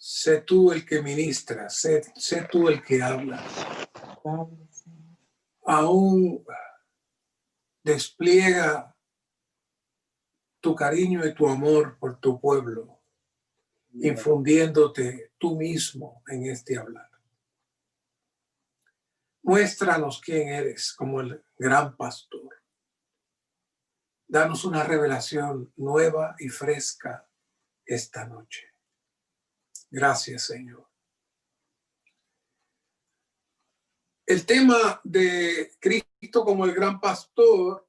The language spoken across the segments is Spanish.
Sé tú el que ministra, sé tú el que habla. Aún despliega tu cariño y tu amor por tu pueblo, infundiéndote tú mismo en este hablar. Muéstranos quién eres como el gran pastor. Danos una revelación nueva y fresca esta noche. Gracias, Señor. El tema de Cristo como el gran pastor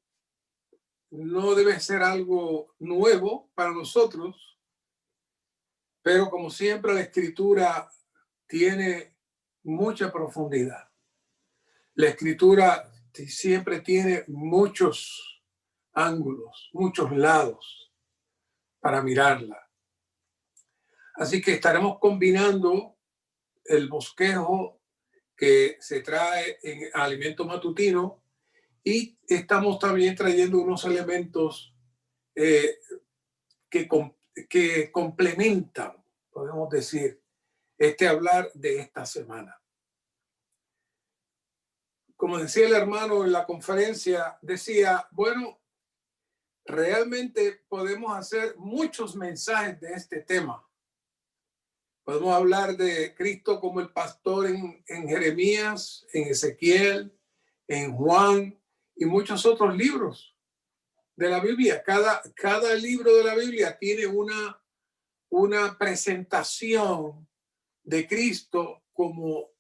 no debe ser algo nuevo para nosotros, pero como siempre la Escritura tiene mucha profundidad. La Escritura siempre tiene muchos ángulos, muchos lados para mirarla. Así que estaremos combinando el bosquejo que se trae en Alimento Matutino y estamos también trayendo unos elementos que complementan, podemos decir, este hablar de esta semana. Como decía el hermano en la conferencia, decía, bueno, realmente podemos hacer muchos mensajes de este tema. Podemos hablar de Cristo como el pastor en Jeremías, en Ezequiel, en Juan y muchos otros libros de la Biblia. Cada libro de la Biblia tiene una presentación de Cristo como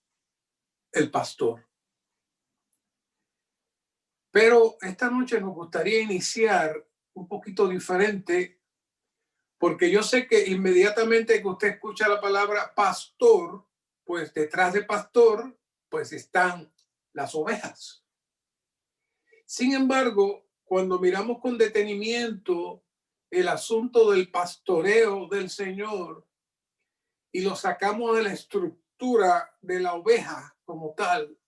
el pastor. Pero esta noche nos gustaría iniciar un poquito diferente, porque yo sé que inmediatamente que usted escucha la palabra pastor, pues detrás de pastor, pues están las ovejas. Sin embargo, cuando miramos con detenimiento el asunto del pastoreo del Señor y lo sacamos de la estructura de la oveja como tal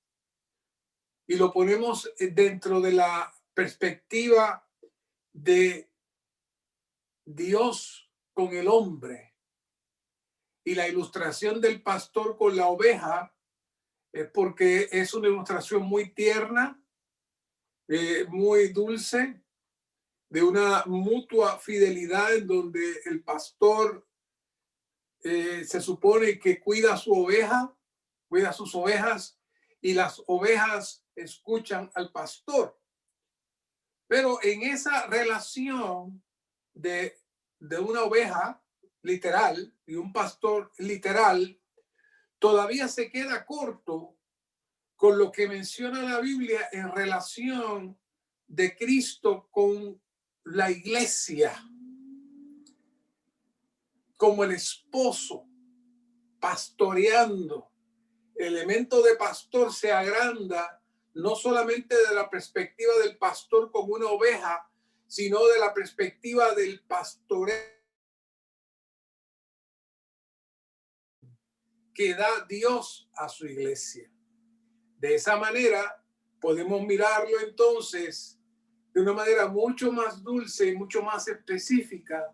y lo ponemos dentro de la perspectiva de Dios con el hombre y la ilustración del pastor con la oveja, porque es una ilustración muy tierna, muy dulce, de una mutua fidelidad en donde el pastor se supone que cuida a su oveja, cuida a sus ovejas y las ovejas escuchan al pastor. Pero en esa relación de una oveja literal y un pastor literal, todavía se queda corto con lo que menciona la Biblia en relación de Cristo con la iglesia, como el esposo pastoreando. El elemento de pastor se agranda no solamente de la perspectiva del pastor como una oveja, sino de la perspectiva del pastoreo que da Dios a su iglesia. De esa manera podemos mirarlo entonces de una manera mucho más dulce y mucho más específica,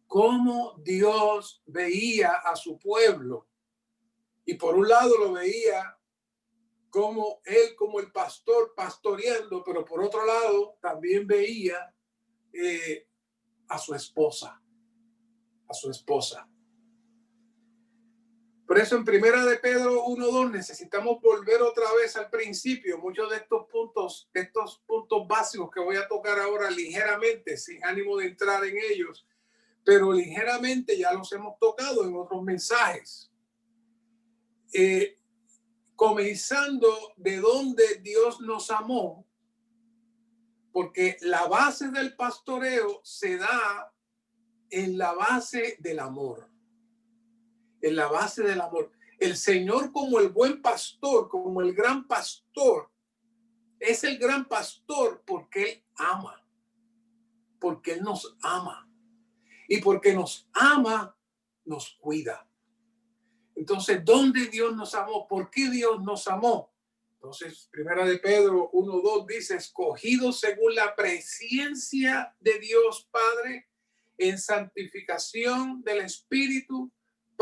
cómo Dios veía a su pueblo. Y por un lado lo veía como él, como el pastor pastoreando, pero por otro lado también veía a su esposa. Por eso en Primera de Pedro 1:2 necesitamos volver otra vez al principio. Muchos de estos puntos básicos que voy a tocar ahora ligeramente, sin ánimo de entrar en ellos, pero ligeramente ya los hemos tocado en otros mensajes. Comenzando de donde Dios nos amó, porque la base del pastoreo se da en la base del amor. En la base del amor. El Señor como el buen pastor, como el gran pastor, es el gran pastor porque Él ama. Porque Él nos ama. Y porque nos ama, nos cuida. Entonces, ¿dónde Dios nos amó? ¿Por qué Dios nos amó? Entonces, Primera de Pedro 1:2 dice, escogidos según la presciencia de Dios Padre en santificación del Espíritu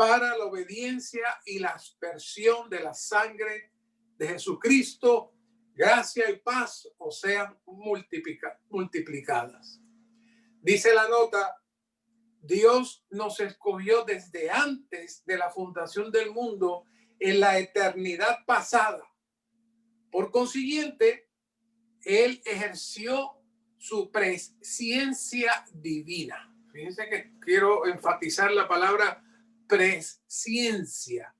para la obediencia y la aspersión de la sangre de Jesucristo, gracia y paz os sean multiplicadas. Dice la nota, Dios nos escogió desde antes de la fundación del mundo en la eternidad pasada. Por consiguiente, Él ejerció su presciencia divina. Fíjense que quiero enfatizar la palabra presciencia,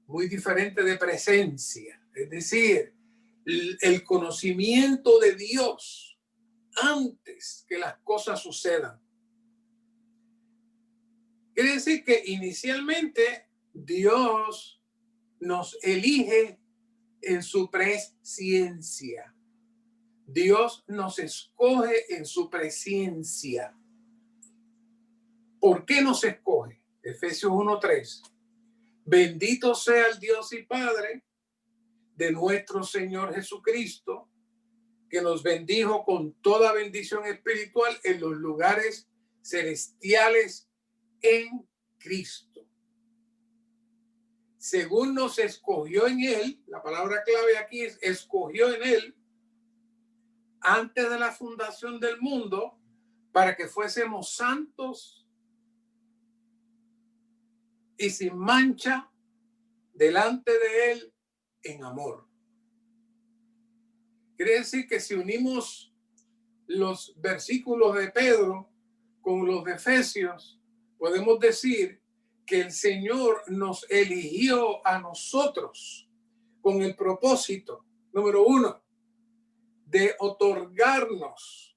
muy diferente de presencia. Es decir, el conocimiento de Dios antes que las cosas sucedan. Quiere decir que inicialmente Dios nos elige en su presciencia. Dios nos escoge en su presencia. ¿Por qué nos escoge? Efesios 1:3. Bendito sea el Dios y Padre de nuestro Señor Jesucristo, que nos bendijo con toda bendición espiritual en los lugares celestiales en Cristo. Según nos escogió en Él, la palabra clave aquí es escogió en Él, antes de la fundación del mundo, para que fuésemos santos y sin mancha delante de Él en amor. Quiere decir que si unimos los versículos de Pedro con los de Efesios, podemos decir que el Señor nos eligió a nosotros con el propósito, número 1, de otorgarnos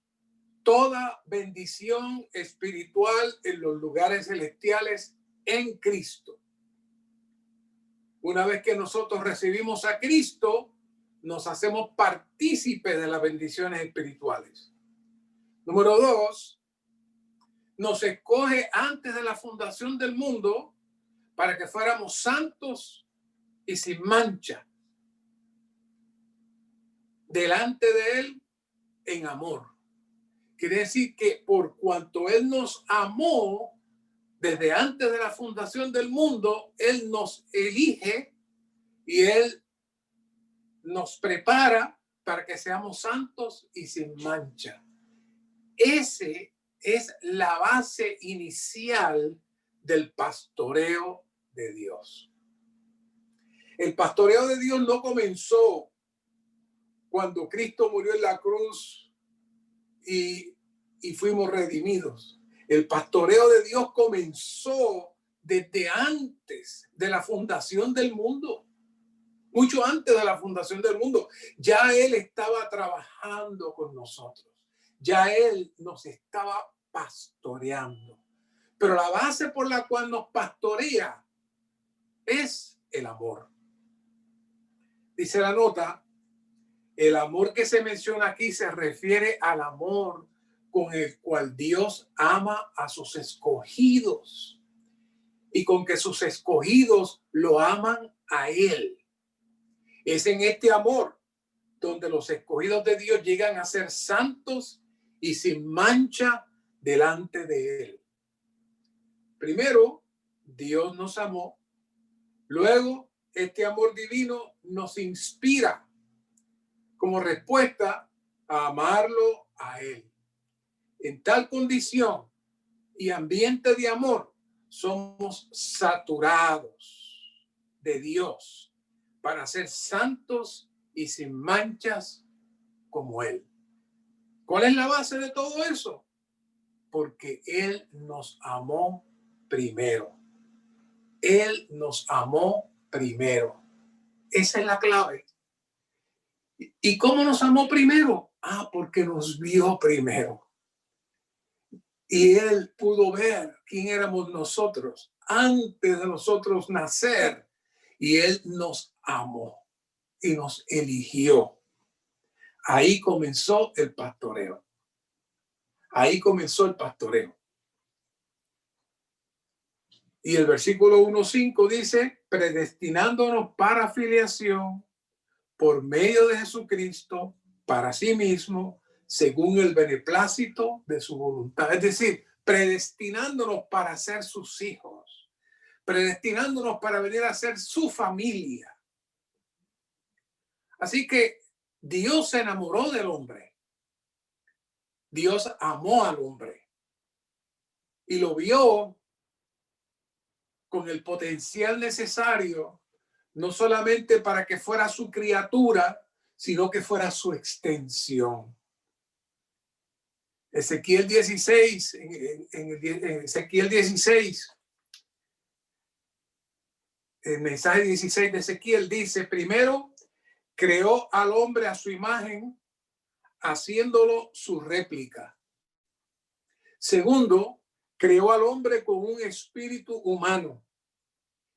toda bendición espiritual en los lugares celestiales en Cristo. Una vez que nosotros recibimos a Cristo, nos hacemos partícipes de las bendiciones espirituales. Número 2, nos escoge antes de la fundación del mundo para que fuéramos santos y sin mancha delante de Él en amor. Quiere decir que por cuanto Él nos amó desde antes de la fundación del mundo, Él nos elige y Él nos prepara para que seamos santos y sin mancha. Ese es la base inicial del pastoreo de Dios. El pastoreo de Dios no comenzó cuando Cristo murió en la cruz y fuimos redimidos. El pastoreo de Dios comenzó desde antes de la fundación del mundo. Mucho antes de la fundación del mundo. Ya Él estaba trabajando con nosotros. Ya Él nos estaba pastoreando. Pero la base por la cual nos pastorea es el amor. Dice la nota, el amor que se menciona aquí se refiere al amor con el cual Dios ama a sus escogidos y con que sus escogidos lo aman a Él. Es en este amor donde los escogidos de Dios llegan a ser santos y sin mancha delante de Él. Primero, Dios nos amó. Luego, este amor divino nos inspira como respuesta a amarlo a Él. En tal condición y ambiente de amor, somos saturados de Dios para ser santos y sin manchas como Él. ¿Cuál es la base de todo eso? Porque Él nos amó primero. Él nos amó primero. Esa es la clave. ¿Y cómo nos amó primero? Porque nos vio primero. Y Él pudo ver quién éramos nosotros antes de nosotros nacer. Y Él nos amó y nos eligió. Ahí comenzó el pastoreo. Ahí comenzó el pastoreo. Y el versículo 1:5 dice, predestinándonos para filiación por medio de Jesucristo para sí mismo, según el beneplácito de su voluntad. Es decir, predestinándonos para ser sus hijos, predestinándonos para venir a ser su familia. Así que Dios se enamoró del hombre. Dios amó al hombre y lo vio con el potencial necesario, no solamente para que fuera su criatura, sino que fuera su extensión. Ezequiel 16, en Ezequiel 16, el mensaje 16 de Ezequiel dice: primero creó al hombre a su imagen, haciéndolo su réplica. Segundo, creó al hombre con un espíritu humano.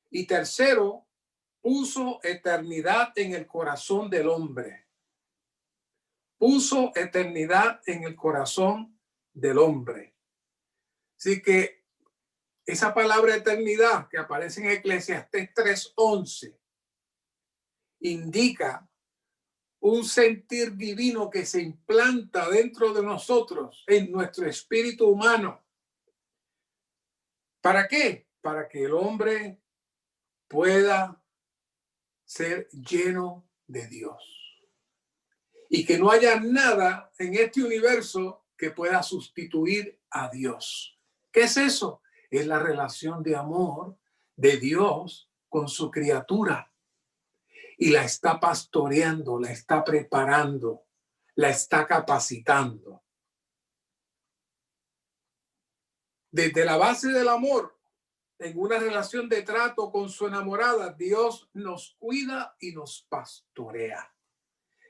Y tercero, puso eternidad en el corazón del hombre. Puso eternidad en el corazón del hombre. Así que esa palabra eternidad que aparece en Eclesiastés 3:11 indica un sentir divino que se implanta dentro de nosotros, en nuestro espíritu humano. ¿Para qué? Para que el hombre pueda ser lleno de Dios y que no haya nada en este universo que pueda sustituir a Dios. ¿Qué es eso? Es la relación de amor de Dios con su criatura, y la está pastoreando, la está preparando, la está capacitando. Desde la base del amor, en una relación de trato con su enamorada, Dios nos cuida y nos pastorea.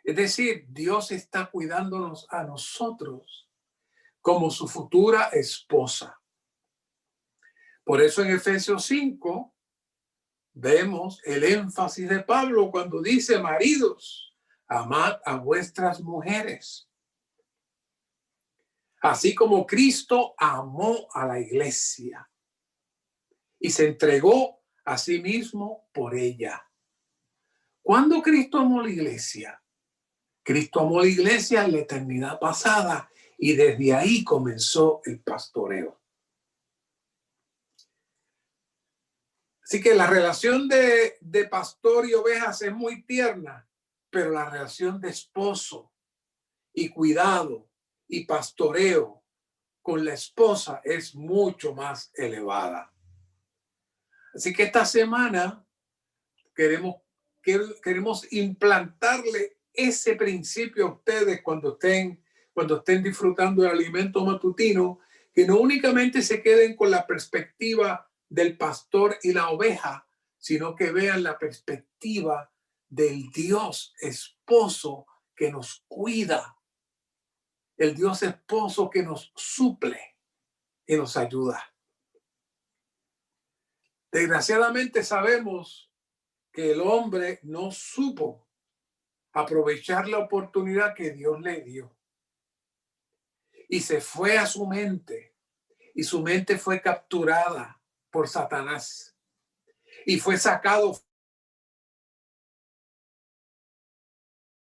Es decir, Dios está cuidándonos a nosotros como su futura esposa. Por eso en Efesios 5 vemos el énfasis de Pablo cuando dice: maridos, amad a vuestras mujeres, así como Cristo amó a la iglesia y se entregó a sí mismo por ella. ¿Cuándo Cristo amó la iglesia? Cristo amó la iglesia en la eternidad pasada, y desde ahí comenzó el pastoreo. Así que la relación de pastor y ovejas es muy tierna, pero la relación de esposo y cuidado y pastoreo con la esposa es mucho más elevada. Así que esta semana queremos implantarle ese principio a ustedes cuando estén disfrutando del alimento matutino, que no únicamente se queden con la perspectiva del pastor y la oveja, sino que vean la perspectiva del Dios esposo que nos cuida, el Dios esposo que nos suple y nos ayuda. Desgraciadamente sabemos que el hombre no supo aprovechar la oportunidad que Dios le dio y se fue a su mente, y su mente fue capturada por Satanás y fue sacado.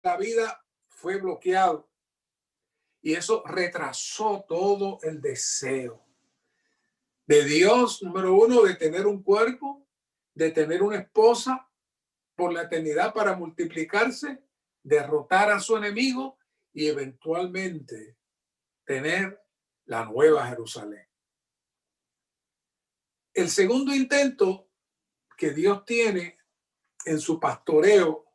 La vida fue bloqueado y eso retrasó todo el deseo de Dios, número uno, de tener un cuerpo, de tener una esposa por la eternidad para multiplicarse, derrotar a su enemigo y eventualmente tener la nueva Jerusalén. El segundo intento que Dios tiene en su pastoreo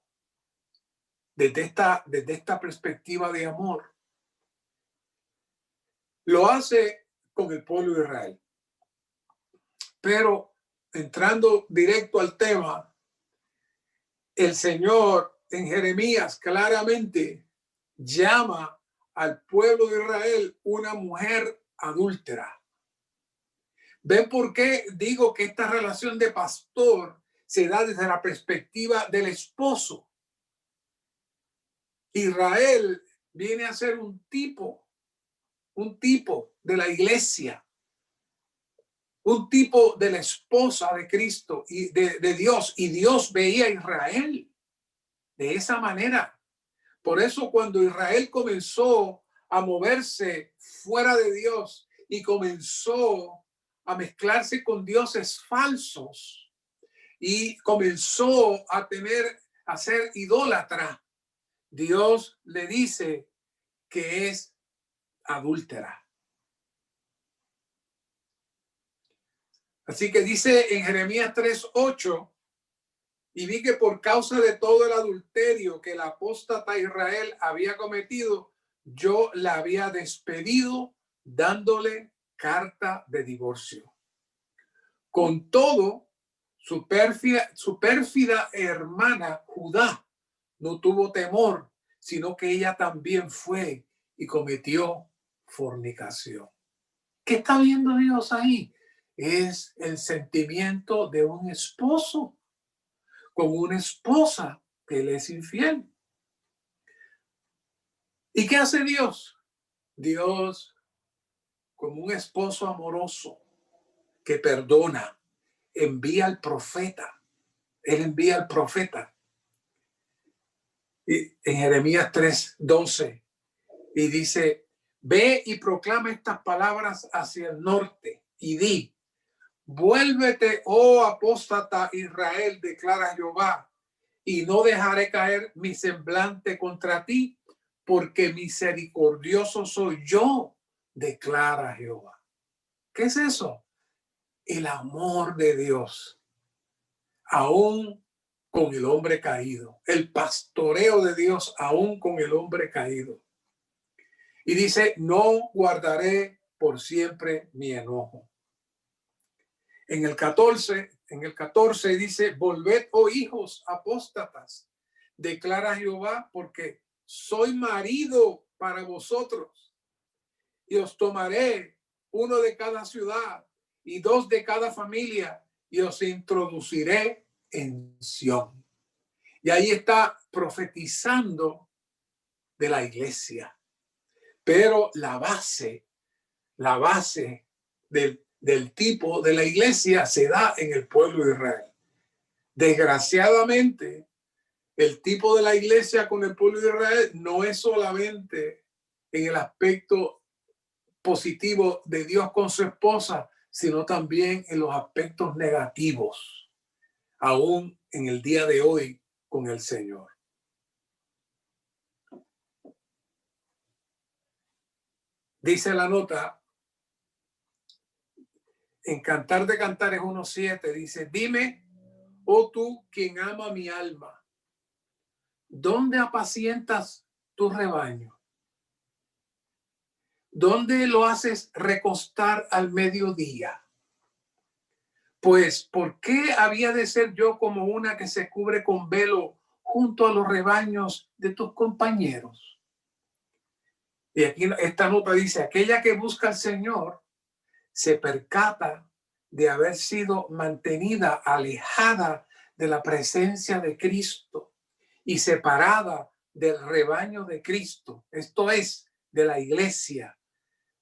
desde esta perspectiva de amor, lo hace con el pueblo de Israel. Pero entrando directo al tema, el Señor en Jeremías claramente llama al pueblo de Israel una mujer adúltera. ¿Ven por qué digo que esta relación de pastor se da desde la perspectiva del esposo? Israel viene a ser un tipo de la iglesia, un tipo de la esposa de Cristo y de Dios. Y Dios veía a Israel de esa manera. Por eso cuando Israel comenzó a moverse fuera de Dios y comenzó a mezclarse con dioses falsos y comenzó a ser idólatra, Dios le dice que es adúltera. Así que dice en Jeremías 3:8, y vi que por causa de todo el adulterio que el apóstata Israel había cometido, yo la había despedido dándole carta de divorcio. Con todo, su pérfida hermana Judá no tuvo temor, sino que ella también fue y cometió fornicación. ¿Qué está viendo Dios ahí? Es el sentimiento de un esposo con una esposa que le es infiel. ¿Y qué hace Dios? Dios, como un esposo amoroso que perdona, envía al profeta. Él envía al profeta. Y en Jeremías 3:12 y dice: ve y proclama estas palabras hacia el norte y di: vuélvete, oh apóstata Israel, declara Jehová, y no dejaré caer mi semblante contra ti, porque misericordioso soy yo, declara Jehová. ¿Qué es eso? El amor de Dios, aún con el hombre caído, el pastoreo de Dios, aún con el hombre caído. Y dice: no guardaré por siempre mi enojo. En el 14 dice: volved, oh hijos apóstatas, declara Jehová, porque soy marido para vosotros, y os tomaré uno de cada ciudad y dos de cada familia, y os introduciré en Sión. Y ahí está profetizando de la iglesia. Pero la base del tipo de la iglesia se da en el pueblo de Israel. Desgraciadamente, el tipo de la iglesia con el pueblo de Israel no es solamente en el aspecto positivo de Dios con su esposa, sino también en los aspectos negativos, aún en el día de hoy con el Señor. Dice la nota en Cantar de Cantares 1:7, dice: dime, oh tú quien ama mi alma, ¿dónde apacientas tu rebaño? ¿Dónde lo haces recostar al mediodía? Pues, ¿por qué había de ser yo como una que se cubre con velo junto a los rebaños de tus compañeros? Y aquí esta nota dice: aquella que busca al Señor se percata de haber sido mantenida alejada de la presencia de Cristo y separada del rebaño de Cristo, esto es, de la iglesia,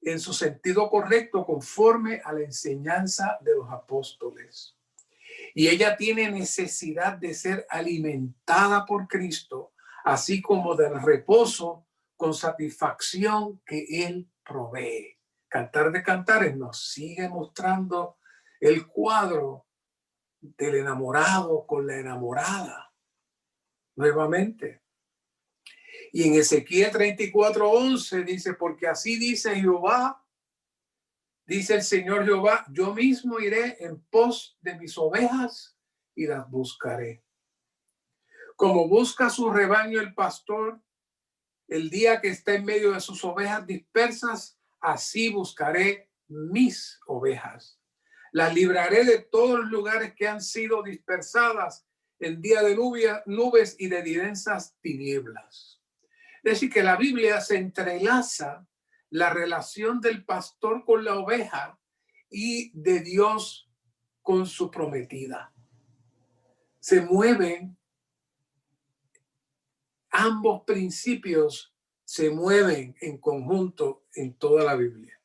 en su sentido correcto, conforme a la enseñanza de los apóstoles. Y ella tiene necesidad de ser alimentada por Cristo, así como del reposo con satisfacción que Él provee. Cantar de Cantares nos sigue mostrando el cuadro del enamorado con la enamorada nuevamente. Y en Ezequiel 34:11 dice: porque así dice Jehová, dice el Señor Jehová, yo mismo iré en pos de mis ovejas y las buscaré. Como busca su rebaño el pastor el día que está en medio de sus ovejas dispersas, así buscaré mis ovejas. Las libraré de todos los lugares que han sido dispersadas en día de nubes y de densas tinieblas. Es decir, que la Biblia se entrelaza la relación del pastor con la oveja y de Dios con su prometida. Se mueven, ambos principios se mueven en conjunto en toda la Biblia.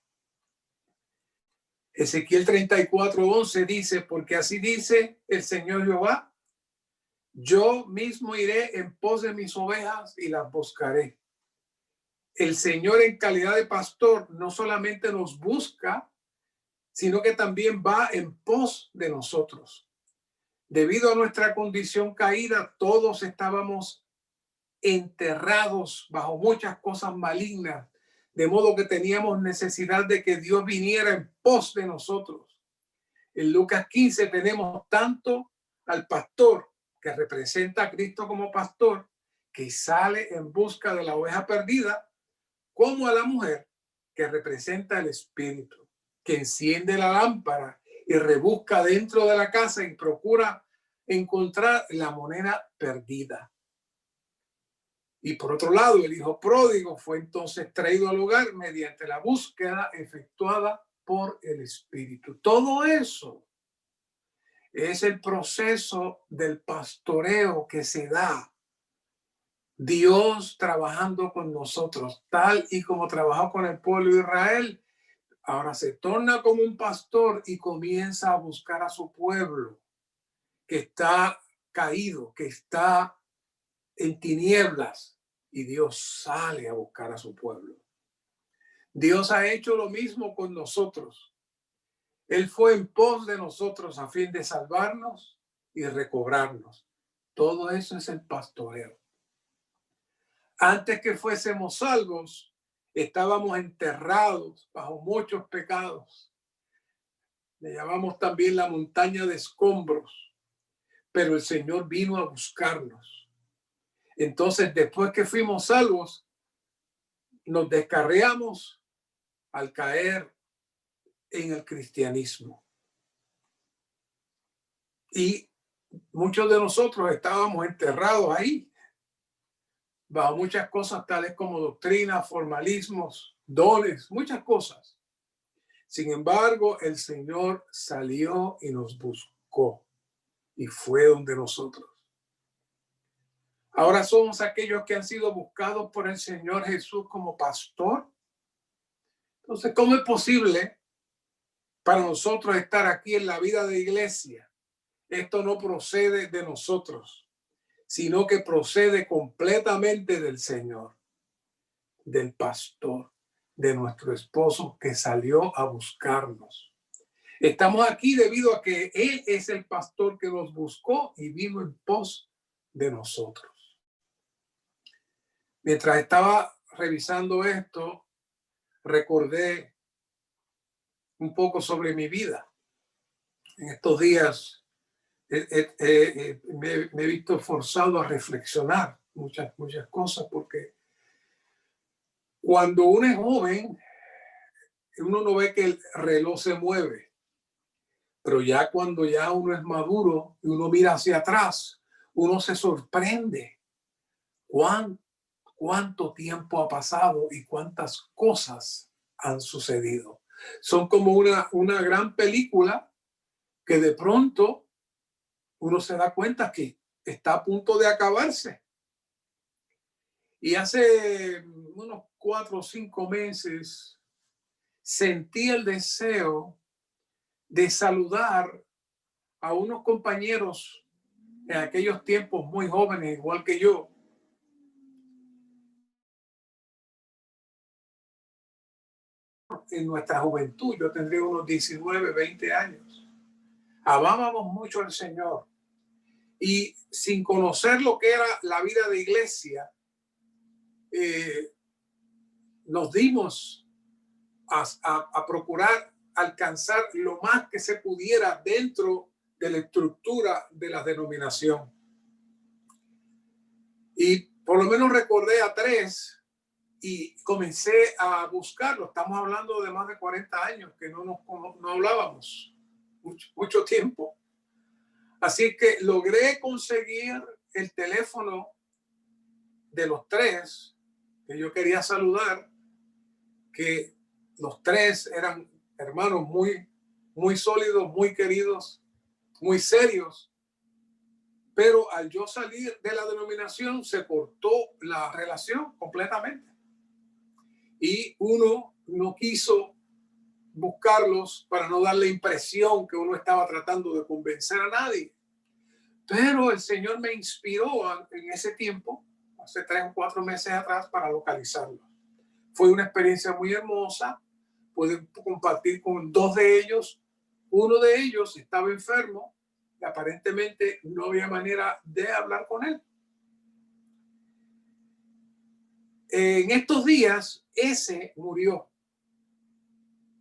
Ezequiel 34:11 dice: porque así dice el Señor Jehová, yo mismo iré en pos de mis ovejas y las buscaré. El Señor, en calidad de pastor, no solamente nos busca, sino que también va en pos de nosotros. Debido a nuestra condición caída, todos estábamos enterrados bajo muchas cosas malignas, de modo que teníamos necesidad de que Dios viniera en pos de nosotros. En Lucas 15 tenemos tanto al pastor, que representa a Cristo como pastor, que sale en busca de la oveja perdida, como a la mujer, que representa el Espíritu, que enciende la lámpara y rebusca dentro de la casa y procura encontrar la moneda perdida. Y por otro lado, el hijo pródigo fue entonces traído al hogar mediante la búsqueda efectuada por el Espíritu. Todo eso es el proceso del pastoreo que se da. Dios trabajando con nosotros, tal y como trabajó con el pueblo de Israel. Ahora se torna como un pastor y comienza a buscar a su pueblo que está caído, que está en tinieblas, y Dios sale a buscar a su pueblo. Dios ha hecho lo mismo con nosotros. Él fue en pos de nosotros a fin de salvarnos y recobrarnos. Todo eso es el pastoreo. Antes que fuésemos salvos, estábamos enterrados bajo muchos pecados. Le llamamos también la montaña de escombros, pero el Señor vino a buscarnos. Entonces, después que fuimos salvos, nos descarriamos al caer en el cristianismo. Y muchos de nosotros estábamos enterrados ahí, bajo muchas cosas tales como doctrina, formalismos, dones, muchas cosas. Sin embargo, el Señor salió y nos buscó y fue donde nosotros. Ahora somos aquellos que han sido buscados por el Señor Jesús como pastor. Entonces, ¿cómo es posible para nosotros estar aquí en la vida de iglesia? Esto no procede de nosotros, sino que procede completamente del Señor, del pastor, de nuestro esposo que salió a buscarnos. Estamos aquí debido a que Él es el pastor que nos buscó y vino en pos de nosotros. Mientras estaba revisando esto, recordé un poco sobre mi vida. En estos días me he visto forzado a reflexionar muchas cosas, porque cuando uno es joven, uno no ve que el reloj se mueve, pero ya cuando ya uno es maduro y uno mira hacia atrás, uno se sorprende cuánto tiempo ha pasado y cuántas cosas han sucedido. Son como una gran película que de pronto uno se da cuenta que está a punto de acabarse. Y hace unos 4 o 5 meses sentí el deseo de saludar a unos compañeros en aquellos tiempos muy jóvenes, igual que yo, en nuestra juventud. Yo tendría unos 19, 20 años. Amábamos mucho al Señor y sin conocer lo que era la vida de iglesia, nos dimos a procurar alcanzar lo más que se pudiera dentro de la estructura de la denominación. Y por lo menos recordé a 3 y comencé a buscarlo. Estamos hablando de más de 40 años que no hablábamos, mucho tiempo. Así que logré conseguir el teléfono de los 3 que yo quería saludar, que los 3 eran hermanos muy sólidos, muy queridos, muy serios. Pero al yo salir de la denominación se cortó la relación completamente. Y uno no quiso buscarlos para no dar la impresión que uno estaba tratando de convencer a nadie. Pero el Señor me inspiró en ese tiempo, hace 3 o 4 meses atrás, para localizarlos. Fue una experiencia muy hermosa pude compartir con dos de ellos. Uno de ellos estaba enfermo y aparentemente no había manera de hablar con él. En estos días, ese murió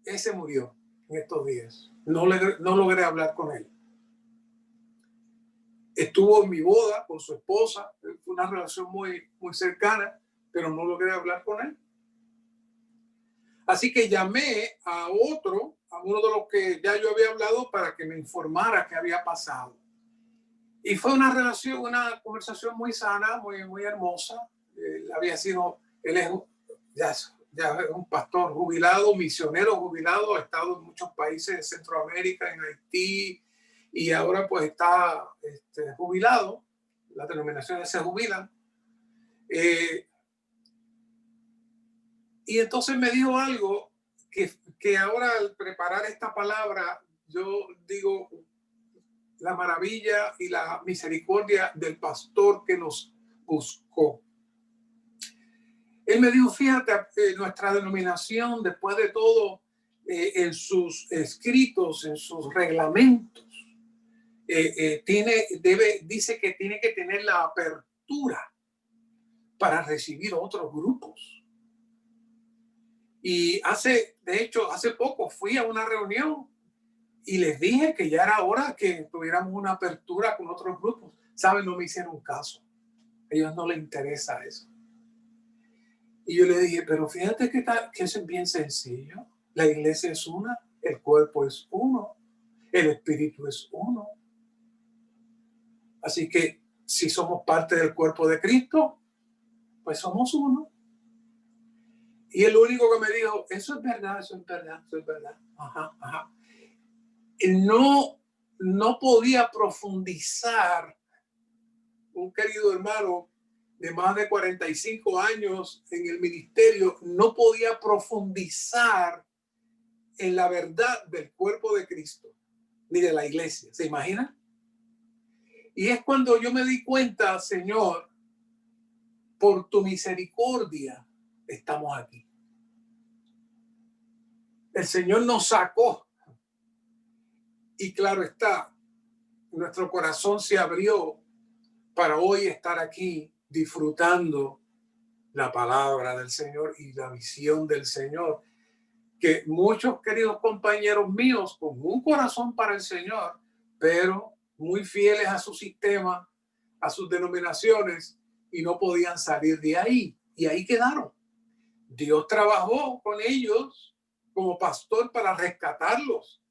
en estos días. No logré hablar con él. Estuvo en mi boda con su esposa, fue una relación muy cercana, pero no logré hablar con él. Así que llamé a uno de los que ya yo había hablado para que me informara qué había pasado. Y fue una conversación muy sana, muy hermosa. Él es ya es un pastor jubilado, misionero jubilado, ha estado en muchos países de Centroamérica, en Haití, y ahora pues está jubilado. Las denominaciones se jubilan. Y entonces me dijo algo que ahora al preparar esta palabra, yo digo la maravilla y la misericordia del pastor que nos buscó. Él me dijo, fíjate, nuestra denominación, después de todo, en sus escritos, en sus reglamentos, dice que tiene que tener la apertura para recibir otros grupos. Y de hecho, hace poco fui a una reunión y les dije que ya era hora que tuviéramos una apertura con otros grupos. ¿Saben? No me hicieron caso. A ellos no les interesa eso. Y yo le dije, pero fíjate que es bien sencillo. La iglesia es una, el cuerpo es uno, el espíritu es uno. Así que si somos parte del cuerpo de Cristo, pues somos uno. Y el único que me dijo, eso es verdad, eso es verdad, eso es verdad. Ajá, ajá. No podía profundizar. Un querido hermano de más de 45 años en el ministerio no podía profundizar en la verdad del cuerpo de Cristo ni de la iglesia. ¿Se imaginan? Y es cuando yo me di cuenta, Señor, por tu misericordia estamos aquí. El Señor nos sacó y claro está, nuestro corazón se abrió para hoy estar aquí disfrutando la palabra del Señor y la visión del Señor, que muchos queridos compañeros míos con un corazón para el Señor, pero muy fieles a su sistema, a sus denominaciones, y no podían salir de ahí, y ahí quedaron. Dios trabajó con ellos como pastor para rescatarlos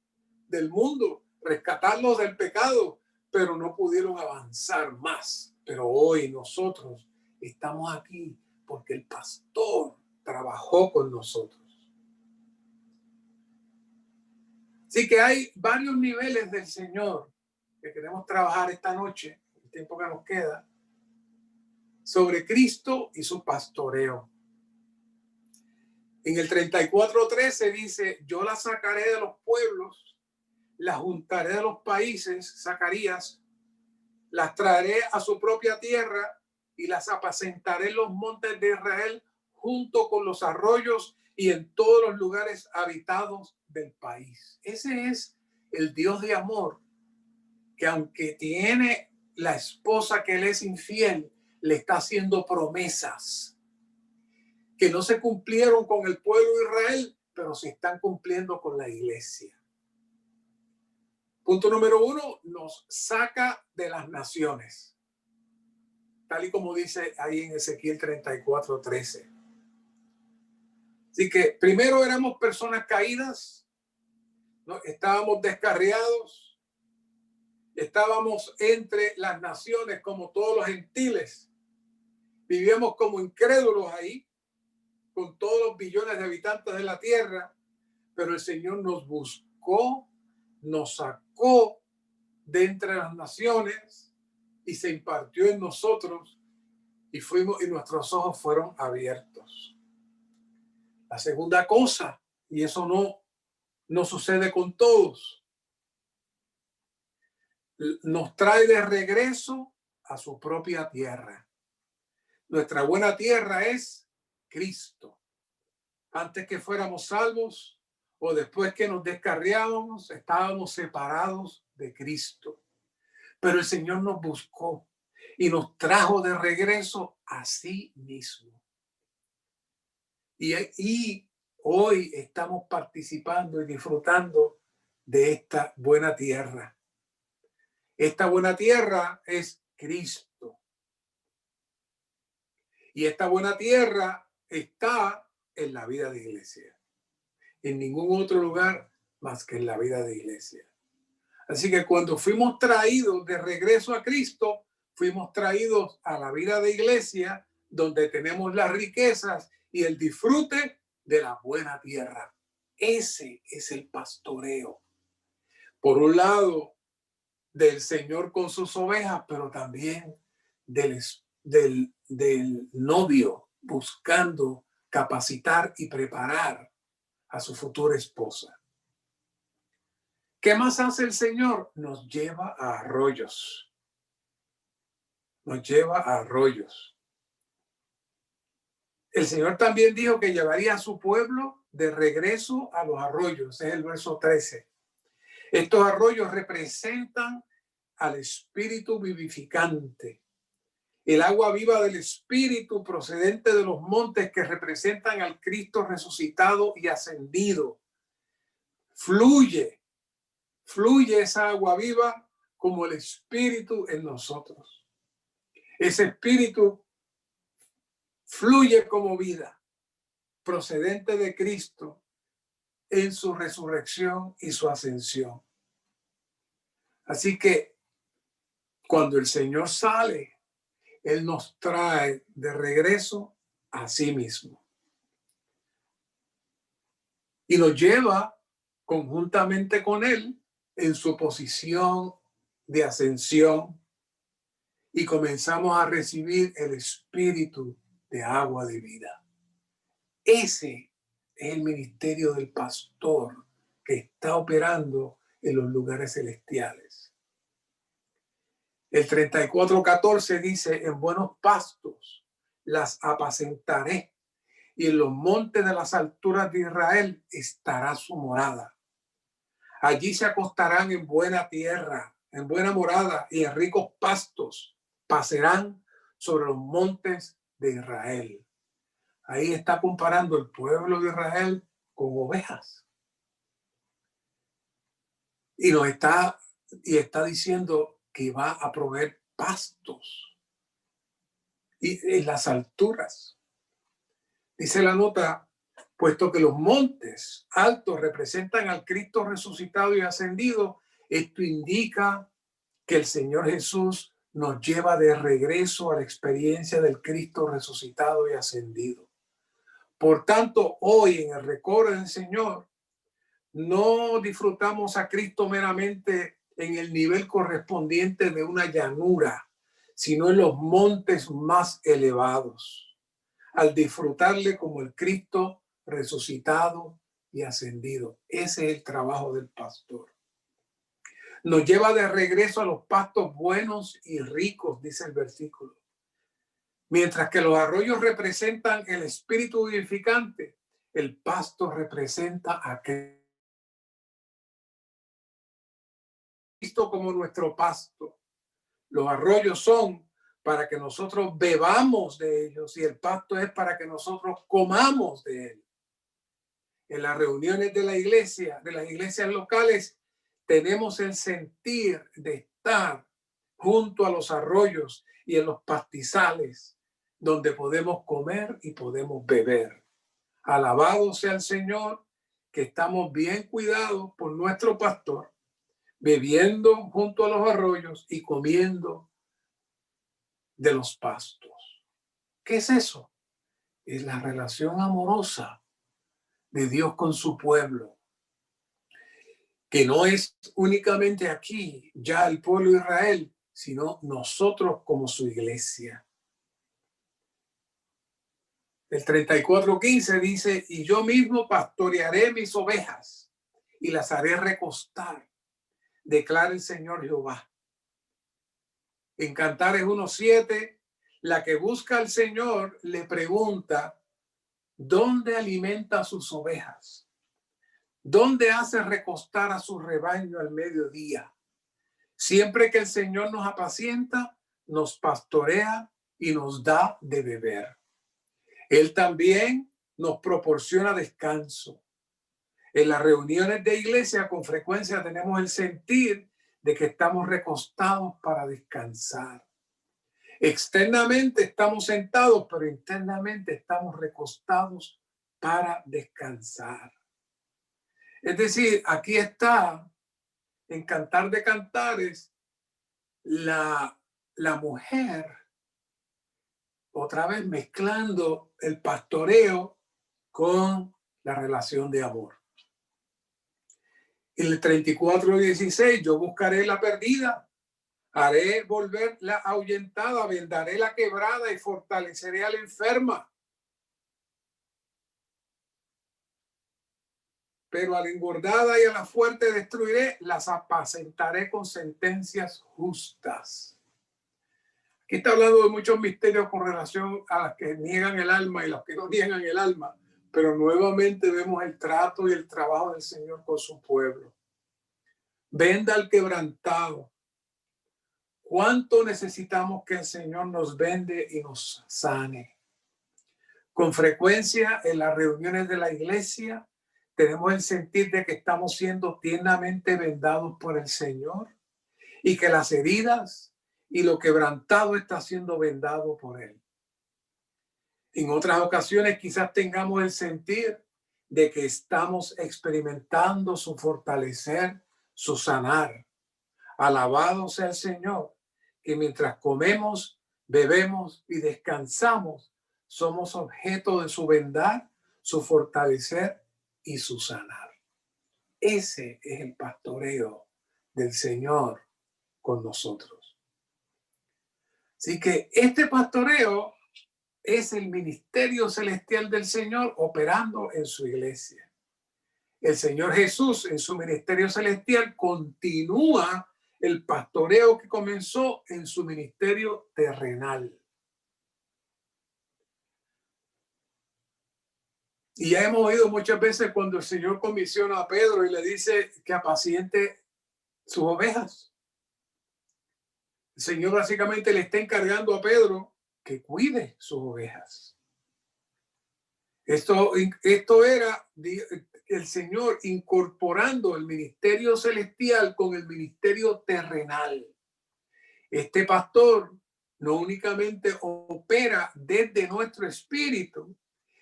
del mundo, rescatarlos del pecado, pero no pudieron avanzar más. Pero hoy nosotros estamos aquí porque el pastor trabajó con nosotros. Así que hay varios niveles del Señor que queremos trabajar esta noche, el tiempo que nos queda, sobre Cristo y su pastoreo. En el 34:13 dice, yo la sacaré de los pueblos, la juntaré de los países, Zacarías, las traeré a su propia tierra y las apacentaré en los montes de Israel junto con los arroyos y en todos los lugares habitados del país. Ese es el Dios de amor que aunque tiene la esposa que él es infiel, le está haciendo promesas que no se cumplieron con el pueblo de Israel, pero se están cumpliendo con la iglesia. Punto número 1, nos saca de las naciones, tal y como dice ahí en Ezequiel 34:13. Así que primero éramos personas caídas, ¿no? Estábamos descarriados, estábamos entre las naciones como todos los gentiles, vivíamos como incrédulos ahí, con todos los billones de habitantes de la tierra, pero el Señor nos buscó, nos sacó de entre las naciones y se impartió en nosotros y nuestros ojos fueron abiertos. La segunda cosa, y eso no sucede con todos, nos trae de regreso a su propia tierra. Nuestra buena tierra es Cristo. Antes que fuéramos salvos, o después que nos descarriábamos, estábamos separados de Cristo. Pero el Señor nos buscó y nos trajo de regreso a sí mismo. Y hoy estamos participando y disfrutando de esta buena tierra. Esta buena tierra es Cristo. Y esta buena tierra está en la vida de iglesia. En ningún otro lugar más que en la vida de iglesia. Así que cuando fuimos traídos de regreso a Cristo, fuimos traídos a la vida de iglesia, donde tenemos las riquezas y el disfrute de la buena tierra. Ese es el pastoreo. Por un lado, del Señor con sus ovejas, pero también del novio buscando capacitar y preparar a su futura esposa. ¿Qué más hace el Señor? Nos lleva a arroyos. Nos lleva a arroyos. El Señor también dijo que llevaría a su pueblo de regreso a los arroyos. Es el verso 13. Estos arroyos representan al Espíritu vivificante. El agua viva del Espíritu procedente de los montes que representan al Cristo resucitado y ascendido. Fluye esa agua viva como el Espíritu en nosotros. Ese Espíritu fluye como vida procedente de Cristo en su resurrección y su ascensión. Así que cuando el Señor sale, Él nos trae de regreso a sí mismo. Y nos lleva conjuntamente con Él en su posición de ascensión y comenzamos a recibir el espíritu de agua de vida. Ese es el ministerio del pastor que está operando en los lugares celestiales. El 34:14 dice: en buenos pastos las apacentaré, y en los montes de las alturas de Israel estará su morada. Allí se acostarán en buena tierra, en buena morada y en ricos pastos. Pasarán sobre los montes de Israel. Ahí está comparando el pueblo de Israel con ovejas. Y está diciendo que va a proveer pastos y en las alturas. Dice la nota: puesto que los montes altos representan al Cristo resucitado y ascendido, esto indica que el Señor Jesús nos lleva de regreso a la experiencia del Cristo resucitado y ascendido. Por tanto, hoy en el recorrido del Señor, no disfrutamos a Cristo meramente en el nivel correspondiente de una llanura, sino en los montes más elevados, al disfrutarle como el Cristo resucitado y ascendido. Ese es el trabajo del pastor. Nos lleva de regreso a los pastos buenos y ricos, dice el versículo. Mientras que los arroyos representan el espíritu vivificante, el pasto representa a Cristo como nuestro pasto. Los arroyos son para que nosotros bebamos de ellos y el pasto es para que nosotros comamos de él. En las reuniones de la iglesia, de las iglesias locales, tenemos el sentir de estar junto a los arroyos y en los pastizales, donde podemos comer y podemos beber. Alabado sea el Señor, que estamos bien cuidados por nuestro pastor, bebiendo junto a los arroyos y comiendo de los pastos. ¿Qué es eso? Es la relación amorosa de Dios con su pueblo, que no es únicamente aquí, ya el pueblo de Israel, sino nosotros como su iglesia. El 34:15 dice: y yo mismo pastorearé mis ovejas y las haré recostar, declara el Señor Jehová. En Cantares 1:7, la que busca al Señor le pregunta: ¿dónde alimenta sus ovejas? ¿Dónde hace recostar a su rebaño al mediodía? Siempre que el Señor nos apacienta, nos pastorea y nos da de beber. Él también nos proporciona descanso. En las reuniones de iglesia con frecuencia tenemos el sentir de que estamos recostados para descansar. Externamente estamos sentados, pero internamente estamos recostados para descansar. Es decir, aquí está en Cantar de Cantares la mujer, otra vez mezclando el pastoreo con la relación de amor. En el 34:16, yo buscaré la perdida, haré volver la ahuyentada, vendaré la quebrada y fortaleceré a la enferma. Pero a la engordada y a la fuerte destruiré, las apacentaré con sentencias justas. Aquí está hablando de muchos misterios con relación a las que niegan el alma y los que no niegan el alma, pero nuevamente vemos el trato y el trabajo del Señor con su pueblo. Venda al quebrantado. ¿Cuánto necesitamos que el Señor nos vende y nos sane? Con frecuencia en las reuniones de la iglesia tenemos el sentir de que estamos siendo tiernamente vendados por el Señor y que las heridas y lo quebrantado está siendo vendado por Él. En otras ocasiones quizás tengamos el sentir de que estamos experimentando su fortalecer, su sanar. Alabado sea el Señor, que mientras comemos, bebemos y descansamos, somos objeto de su vendar, su fortalecer y su sanar. Ese es el pastoreo del Señor con nosotros. Así que este pastoreo es el ministerio celestial del Señor operando en su iglesia. El Señor Jesús en su ministerio celestial continúa el pastoreo que comenzó en su ministerio terrenal. Y ya hemos oído muchas veces cuando el Señor comisiona a Pedro y le dice que apaciente sus ovejas. El Señor básicamente le está encargando a Pedro que cuide sus ovejas. Esto era el Señor incorporando el ministerio celestial con el ministerio terrenal. Este pastor no únicamente opera desde nuestro espíritu,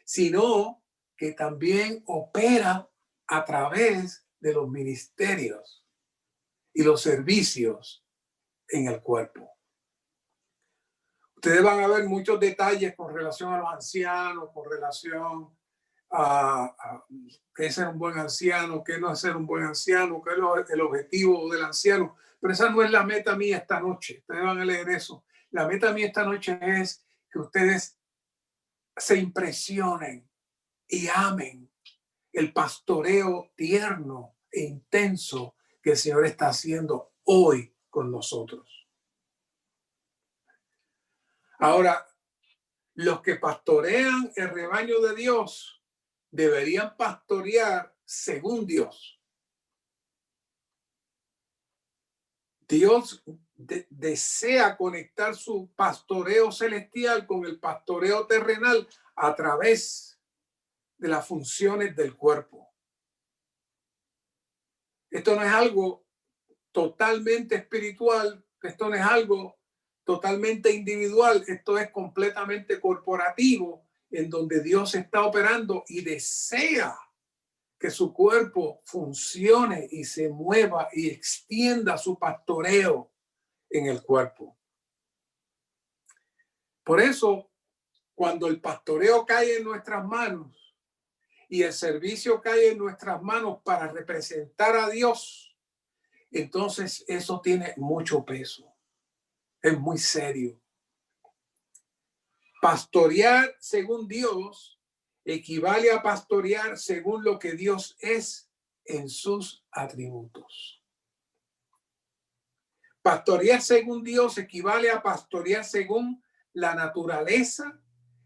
sino que también opera a través de los ministerios y los servicios en el cuerpo. Ustedes van a ver muchos detalles con relación a los ancianos, con relación a qué es ser un buen anciano, qué no es ser un buen anciano, qué es el objetivo del anciano. Pero esa no es la meta mía esta noche. Ustedes van a leer eso. La meta mía esta noche es que ustedes se impresionen y amen el pastoreo tierno e intenso que el Señor está haciendo hoy con nosotros. Ahora, los que pastorean el rebaño de Dios deberían pastorear según Dios. Dios desea conectar su pastoreo celestial con el pastoreo terrenal a través de las funciones del cuerpo. Esto no es algo totalmente espiritual, esto no es algo totalmente individual, esto es completamente corporativo, en donde Dios está operando y desea que su cuerpo funcione y se mueva y extienda su pastoreo en el cuerpo. Por eso, cuando el pastoreo cae en nuestras manos y el servicio cae en nuestras manos para representar a Dios, entonces eso tiene mucho peso. Es muy serio. Pastorear según Dios equivale a pastorear según lo que Dios es en sus atributos. Pastorear según Dios equivale a pastorear según la naturaleza,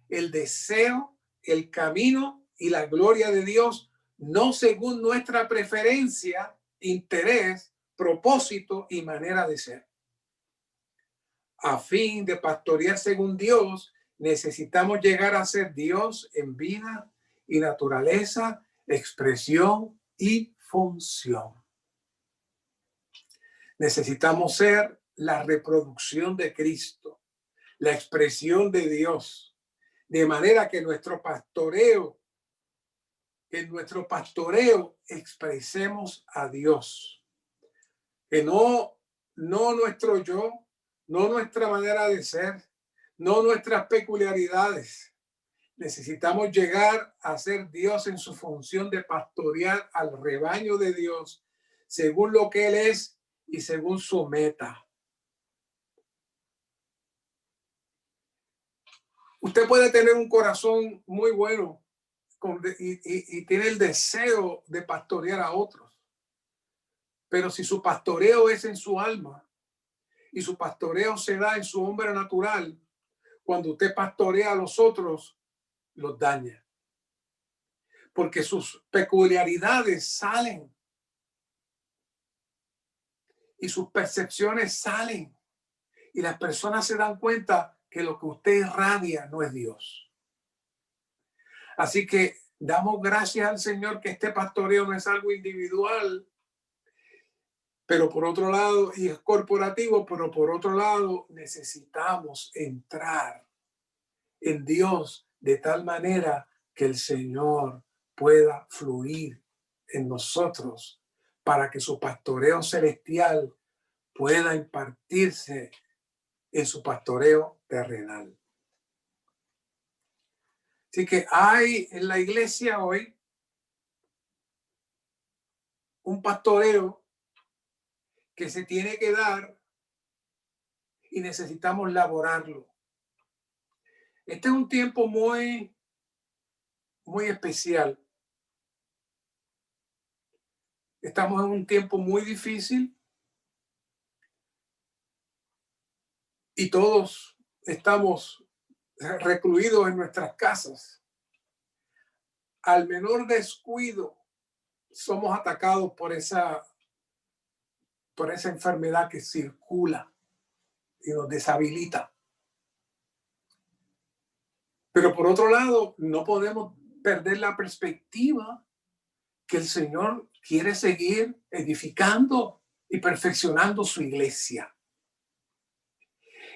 el deseo, el camino y la gloria de Dios, no según nuestra preferencia, interés, propósito y manera de ser. A fin de pastorear según Dios, necesitamos llegar a ser Dios en vida y naturaleza, expresión y función. Necesitamos ser la reproducción de Cristo, la expresión de Dios, de manera que en nuestro pastoreo expresemos a Dios, que no nuestro yo, no nuestra manera de ser, no nuestras peculiaridades. Necesitamos llegar a ser Dios en su función de pastorear al rebaño de Dios según lo que Él es y según su meta. Usted puede tener un corazón muy bueno y tiene el deseo de pastorear a otros, pero si su pastoreo es en su alma y su pastoreo se da en su hombre natural, cuando usted pastorea a los otros, los daña, porque sus peculiaridades salen y sus percepciones salen y las personas se dan cuenta que lo que usted irradia no es Dios. Así que damos gracias al Señor que este pastoreo no es algo individual, pero por otro lado, y es corporativo, pero por otro lado necesitamos entrar en Dios de tal manera que el Señor pueda fluir en nosotros para que su pastoreo celestial pueda impartirse en su pastoreo terrenal. Así que hay en la iglesia hoy un pastoreo que se tiene que dar y necesitamos laborarlo. Este es un tiempo muy especial. Estamos en un tiempo muy difícil y todos estamos recluidos en nuestras casas. Al menor descuido somos atacados por esa enfermedad que circula y nos deshabilita. Pero por otro lado, no podemos perder la perspectiva que el Señor quiere seguir edificando y perfeccionando su iglesia.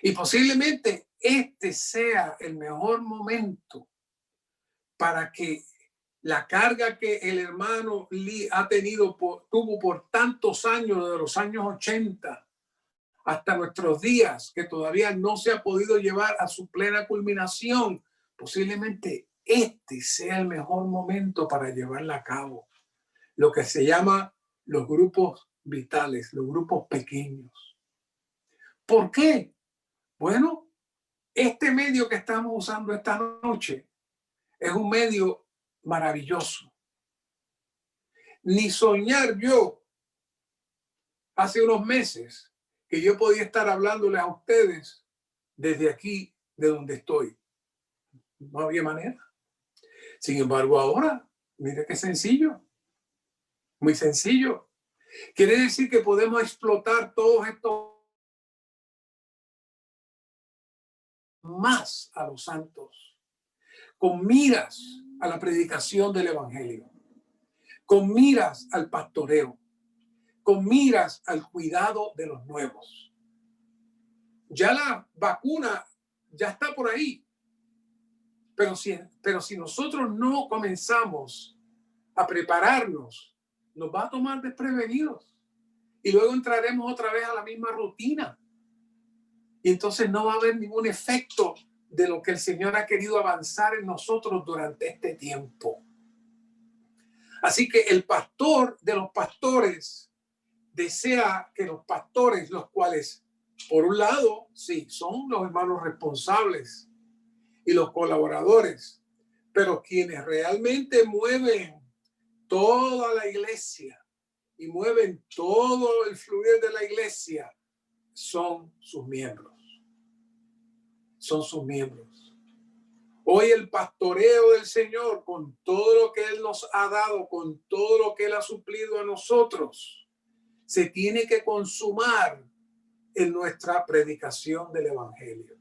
Y posiblemente este sea el mejor momento para que la carga que el hermano Lee ha tuvo por tantos años, de los años 80 hasta nuestros días, que todavía no se ha podido llevar a su plena culminación, posiblemente este sea el mejor momento para llevarla a cabo. Lo que se llama los grupos vitales, los grupos pequeños. ¿Por qué? Bueno, este medio que estamos usando esta noche es un medio maravilloso. Ni soñar yo hace unos meses que yo podía estar hablándoles a ustedes desde aquí, de donde estoy. No había manera. Sin embargo, ahora, mire qué sencillo. Muy sencillo. Quiere decir que podemos explotar todos estos más a los santos, con miras a la predicación del evangelio, con miras al pastoreo, con miras al cuidado de los nuevos. Ya la vacuna ya está por ahí, pero si nosotros no comenzamos a prepararnos, nos va a tomar desprevenidos y luego entraremos otra vez a la misma rutina. Y entonces no va a haber ningún efecto de lo que el Señor ha querido avanzar en nosotros durante este tiempo. Así que el pastor de los pastores desea que los pastores, los cuales, por un lado, sí, son los hermanos responsables y los colaboradores, pero quienes realmente mueven toda la iglesia y mueven todo el fluir de la iglesia son sus miembros. Son sus miembros. Hoy el pastoreo del Señor, con todo lo que Él nos ha dado, con todo lo que Él ha suplido a nosotros, se tiene que consumar en nuestra predicación del Evangelio.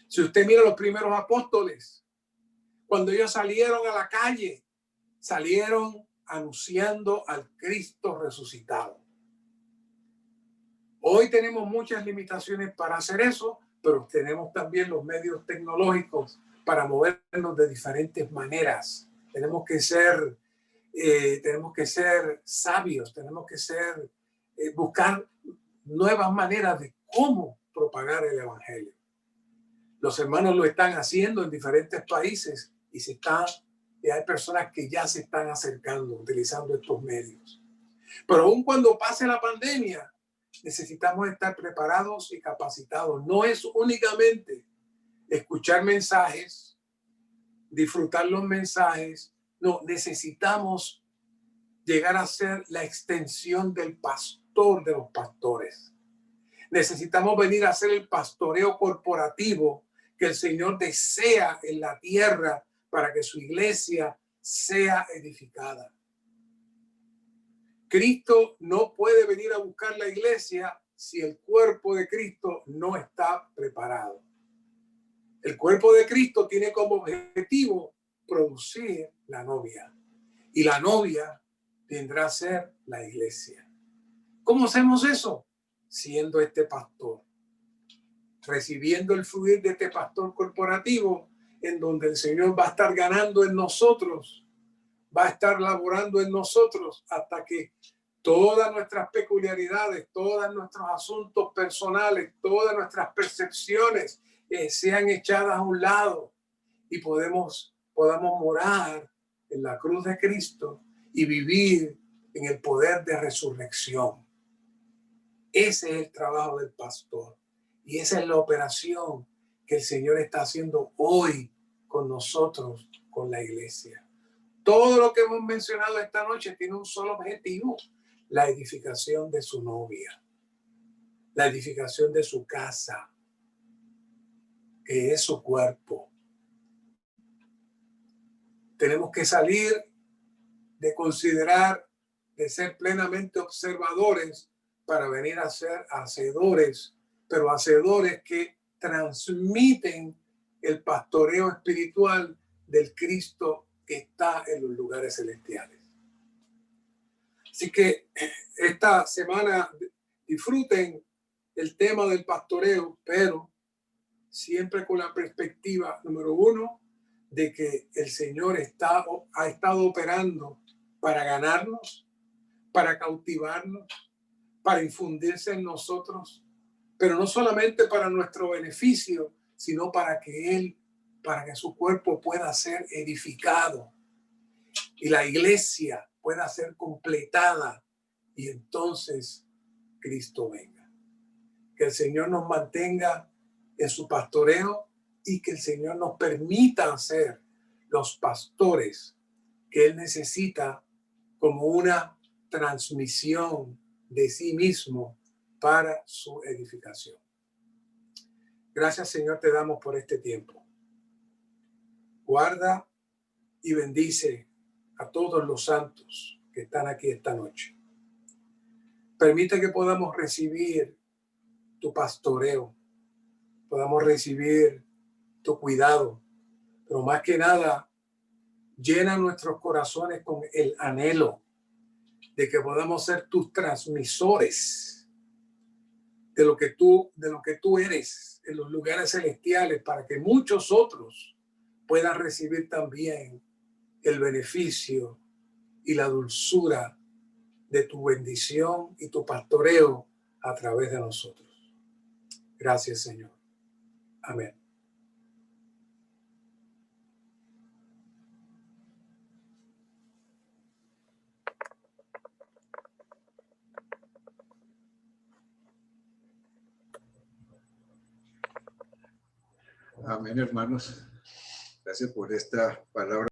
Si usted mira los primeros apóstoles, cuando ellos salieron a la calle, salieron anunciando al Cristo resucitado. Hoy tenemos muchas limitaciones para hacer eso, pero tenemos también los medios tecnológicos para movernos de diferentes maneras. Tenemos que ser sabios, tenemos que buscar nuevas maneras de cómo propagar el Evangelio. Los hermanos lo están haciendo en diferentes países y hay personas que ya se están acercando utilizando estos medios. Pero aun cuando pase la pandemia, necesitamos estar preparados y capacitados. No es únicamente escuchar mensajes, disfrutar los mensajes. No, necesitamos llegar a ser la extensión del pastor de los pastores. Necesitamos venir a hacer el pastoreo corporativo que el Señor desea en la tierra para que su iglesia sea edificada. Cristo no puede venir a buscar la iglesia si el cuerpo de Cristo no está preparado. El cuerpo de Cristo tiene como objetivo producir la novia. Y la novia vendrá a ser la iglesia. ¿Cómo hacemos eso? Siendo este pastor. Recibiendo el fluir de este pastor corporativo, en donde el Señor va a estar ganando en nosotros, va a estar laborando en nosotros hasta que todas nuestras peculiaridades, todos nuestros asuntos personales, todas nuestras percepciones sean echadas a un lado y podamos morar en la cruz de Cristo y vivir en el poder de resurrección. Ese es el trabajo del pastor y esa es la operación que el Señor está haciendo hoy con nosotros, con la iglesia. Todo lo que hemos mencionado esta noche tiene un solo objetivo: la edificación de su novia, la edificación de su casa, que es su cuerpo. Tenemos que salir de considerar, de ser plenamente observadores para venir a ser hacedores, pero hacedores que transmiten el pastoreo espiritual del Cristo que está en los lugares celestiales. Así que esta semana disfruten el tema del pastoreo, pero siempre con la perspectiva, número uno, de que el Señor ha estado operando para ganarnos, para cautivarnos, para infundirse en nosotros, pero no solamente para nuestro beneficio, sino para que su cuerpo pueda ser edificado y la iglesia pueda ser completada y entonces Cristo venga. Que el Señor nos mantenga en su pastoreo y que el Señor nos permita ser los pastores que Él necesita como una transmisión de sí mismo para su edificación. Gracias, Señor, te damos por este tiempo. Guarda y bendice a todos los santos que están aquí esta noche. Permite que podamos recibir tu pastoreo, podamos recibir tu cuidado, pero más que nada, llena nuestros corazones con el anhelo de que podamos ser tus transmisores de lo que tú eres en los lugares celestiales, para que muchos otros puedan recibir también el beneficio y la dulzura de tu bendición y tu pastoreo a través de nosotros. Gracias, Señor. Amén. Amén, hermanos. Gracias por esta palabra.